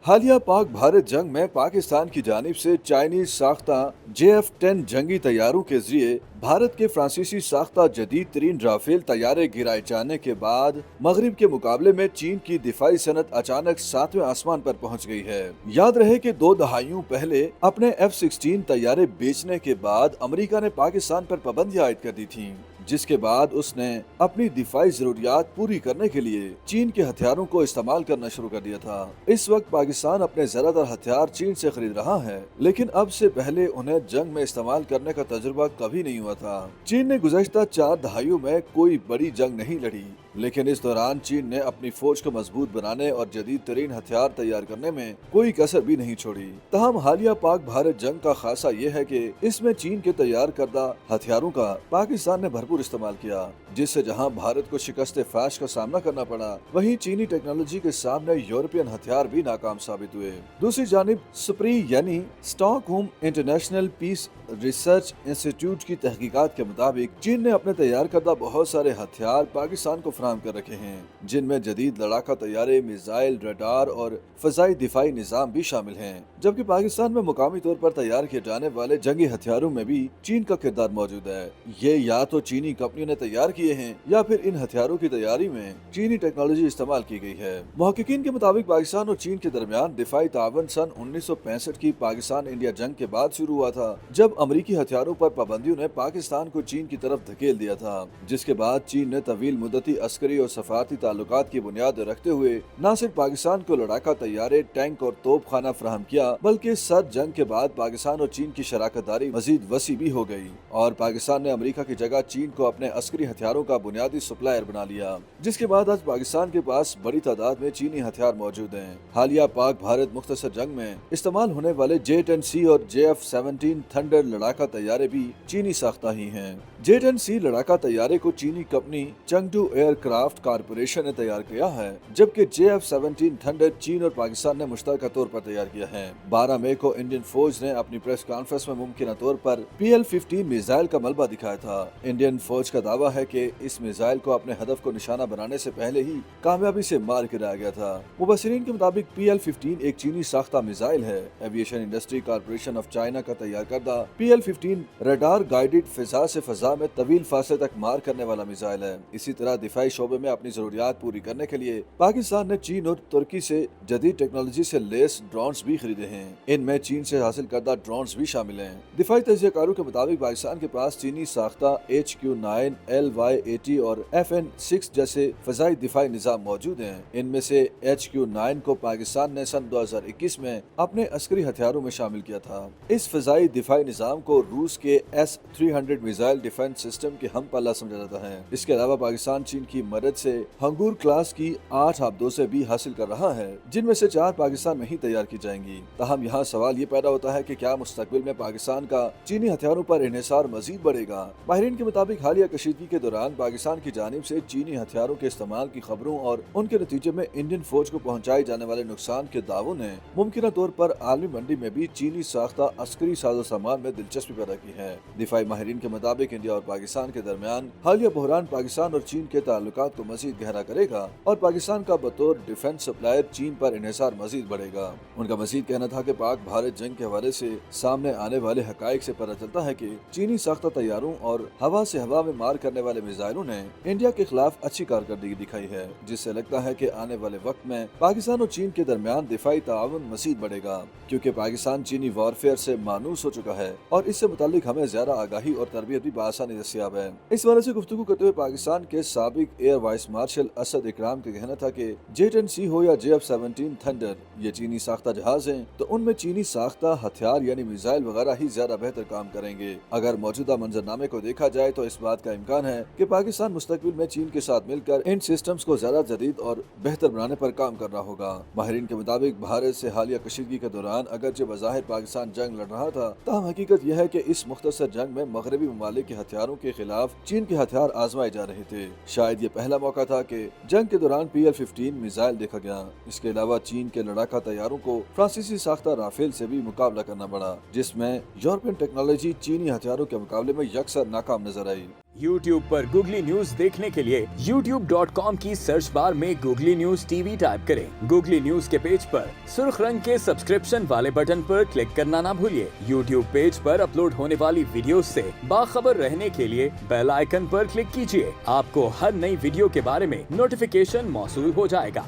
हालिया पाक भारत जंग में पाकिस्तान की जानिब से चाइनीज साख्ता JF-10 जंगी तैयारों के जरिए भारत के फ्रांसीसी साख्ता जदीद तरीन राफेल तैयारे गिराए जाने के बाद मगरिब के मुकाबले में चीन की दिफाई सनत अचानक 7वें आसमान पर पहुंच गई है। याद रहे कि 2 दहाइयों पहले अपने F-16 तैयारे बेचने के बाद अमेरिका ने पाकिस्तान पर पाबंदियां आयद कर दी थी, जिसके बाद उसने अपनी दिफाई जरूरियात पूरी करने के लिए चीन के हथियारों को इस्तेमाल करना शुरू कर दिया था। इस वक्त पाकिस्तान अपने ज्यादातर हथियार चीन से खरीद रहा है, लेकिन अब से पहले उन्हें जंग में इस्तेमाल करने का तजुर्बा कभी नहीं हुआ था। चीन ने गुज़श्ता 4 दहाइयों में कोई बड़ी जंग नहीं लड़ी, लेकिन इस दौरान चीन ने अपनी फौज को मजबूत बनाने और जदीद तरीन हथियार तैयार करने में कोई कसर भी नहीं छोड़ी। तहम हालिया पाक भारत जंग का खासा ये है कि इसमें चीन के तैयार करदा हथियारों का पाकिस्तान ने भरपूर इस्तेमाल किया, जिससे जहां भारत को शिकस्त फाश का सामना करना पड़ा, वहीं चीनी टेक्नोलॉजी के सामने यूरोपियन हथियार भी नाकाम साबित हुए। दूसरी जानिब स्प्री यानी Stockholm international peace research institute की तहकीकात के मुताबिक चीन ने अपने तैयार करदा बहुत सारे हथियार पाकिस्तान को फराहम कर रखे हैं, जिनमें जदीद लड़ाका तैयारे, मिसाइल, रडार और फजाई दिफाई निजाम भी शामिल हैं। जबकि पाकिस्तान में मुकामी तौर पर तैयार किए जाने वाले जंगी हथियारों में भी चीन का किरदार मौजूद है। ये या तो चीनी कंपनी ने तैयार किए हैं या फिर इन हथियारों की तैयारी में चीनी टेक्नोलॉजी इस्तेमाल की गई है। मुहक्किकीन के मुताबिक पाकिस्तान और चीन के दरमियान दिफाई तावन सन 1965 की पाकिस्तान इंडिया जंग के बाद शुरू हुआ था, जब अमरीकी हथियारों पर पाबंदियों ने पाकिस्तान को चीन की तरफ धकेल दिया था, जिसके बाद चीन ने तवील मुद्दती अस्करी और सफारती ताल्लुकात की बुनियाद रखते हुए न सिर्फ पाकिस्तान को लड़ाका तैयारे, टैंक और तोप खाना फराहम किया, बल्कि सर्द जंग के बाद पाकिस्तान और चीन की शराकतदारी मजीद वसी भी हो गई और पाकिस्तान ने अमेरिका की जगह चीन को अपने अस्करी हथियारों का बुनियादी सप्लायर बना लिया, जिसके बाद आज पाकिस्तान के पास बड़ी तादाद में चीनी हथियार मौजूद हैं। हालिया पाक भारत मुख्तसर जंग में इस्तेमाल होने वाले J-10C और JF-17 थंडर लड़ाका तैयारे भी चीनी साख्ता ही हैं। J-10C लड़ाका तैयारे को चीनी कंपनी चंगडू एयरक्राफ्ट कारपोरेशन ने तैयार किया है, जबकि JF-17 थंडर चीन और पाकिस्तान ने मुश्तरका तौर पर तैयार किया है। 12 मई को इंडियन फौज ने अपनी प्रेस कॉन्फ्रेंस में मुमकिन तौर पर PL-15 मिसाइल का मलबा दिखाया था। इंडियन फौज का दावा है कि इस मिसाइल को अपने हदफ को निशाना बनाने से पहले ही कामयाबी से मार गिराया गया था। मुबसरीन के मुताबिक PL-15 एक चीनी साख्ता मिसाइल है। Aviation industry corporation of China का तैयार करदा PL-15 रडार गाइडेड फिजा से फजा में तवील फासले तक मार करने वाला मिसाइल है। इसी तरह दिफाई शोबे में अपनी जरूरियात पूरी करने के लिए पाकिस्तान ने चीन और तुर्की से जदीद टेक्नोलॉजी से लेस ड्रोन्स भी खरीदे हैं। इनमें चीन से हासिल करदा ड्रोन्स भी शामिल हैं। दिफाई तजज़ियाकारों के मुताबिक पाकिस्तान के पास चीनी साख्ता HQ-9, LY-80 और FN-6 जैसे फजाई दिफाई निजाम मौजूद हैं। इनमें से HQ-9 को पाकिस्तान ने सन 2021 में अपने अस्करी हथियारों में शामिल किया था। इस फजाई दिफाई निजाम को रूस के S-300 मिसाइल डिफेंस सिस्टम के हम पल्ला समझा जाता है। इसके अलावा पाकिस्तान चीन की मदद से हंगूर क्लास की 8 आबदोसें भी हासिल कर रहा है, जिनमें से 4 पाकिस्तान में ही तैयार की जाएंगी। तहम यहाँ सवाल ये पैदा होता है कि क्या मुस्तकबिल में पाकिस्तान का चीनी हथियारों पर इन्हिसार मजीद बढ़ेगा। माहिरीन के मुताबिक हालिया कशीदगी के दौरान पाकिस्तान की जानिब से चीनी हथियारों के इस्तेमाल की खबरों और उनके नतीजे में इंडियन फौज को पहुँचाए जाने वाले नुकसान के दावों ने मुमकिन तौर पर आलमी मंडी में भी चीनी साख्ता अस्करी साजो सामान में दिलचस्पी पैदा की है। दिफाई माहिरीन के मुताबिक इंडिया और पाकिस्तान के दरमियान हालिया बहरान पाकिस्तान और चीन के ताल्लुकात को मजीद गहरा करेगा और पाकिस्तान का बतौर डिफेंस सप्लायर चीन पर इन्हिसार मजीद बढ़ेगा। उनका मजीद कहना था कि पाक भारत जंग के हवाले से सामने आने वाले हकाइक से पता चलता है कि चीनी साख्ता तैयारों और हवा से हवा में मार करने वाले मिसाइलों ने इंडिया के खिलाफ अच्छी कारकर्दगी दिखाई है, जिससे लगता है कि आने वाले वक्त में पाकिस्तान और चीन के दरमियान दिफाई ताउन मजीद बढ़ेगा, क्योंकि पाकिस्तान चीनी वॉरफेयर से मानूस हो चुका है और इससे मुतालिक हमें ज्यादा आगाही और तरबियत भी बआसानी दस्तियाब है। इस वजह से गुफ्तगू करते हुए पाकिस्तान के साबिक एयर वाइस मार्शल असद इकराम का कहना था कि J-10C हो या JF-17 थंडर, ये चीनी साख्ता जहाज हैं, तो उनमें चीनी साख्ता हथियार यानी मिसाइल वगैरह ही ज्यादा बेहतर काम करेंगे। अगर मौजूदा मंजरनामे को देखा जाए तो इस बात का इम्कान है कि पाकिस्तान मुस्तकबिल में चीन के साथ मिलकर इन सिस्टम्स को ज्यादा जदीद और बेहतर बनाने पर काम कर रहा होगा। माहिरीन के मुताबिक भारत से हालिया कशीदगी के दौरान अगरचे बज़ाहिर पाकिस्तान जंग लड़ रहा था, ताहम हकीकत यह है कि इस मुख्तसर जंग में मगरबी ममालिक के हथियारों के खिलाफ चीन के हथियार आजमाए जा रहे थे। शायद ये पहला मौका था कि जंग के दौरान PL-15 मिसाइल देखा गया। इसके अलावा चीन के लड़ाका तैयारों को फ्रांसीसी साख्ता राफेल से भी मुकाबला करना पड़ा, जिसमें यूरोपियन टेक्नोलॉजी चीनी हथियारों के मुकाबले में यकसर नाकाम नजर आई। YouTube पर गूगली न्यूज देखने के लिए youtube.com की सर्च बार में गूगली न्यूज टीवी टाइप करें। गूगली न्यूज के पेज पर सुर्ख रंग के सब्सक्रिप्शन वाले बटन पर क्लिक करना ना भूलिए। YouTube पेज पर अपलोड होने वाली वीडियोस से बाखबर रहने के लिए बेल आइकन पर क्लिक कीजिए। आपको हर नई वीडियो के बारे में नोटिफिकेशन मौसूल हो जाएगा।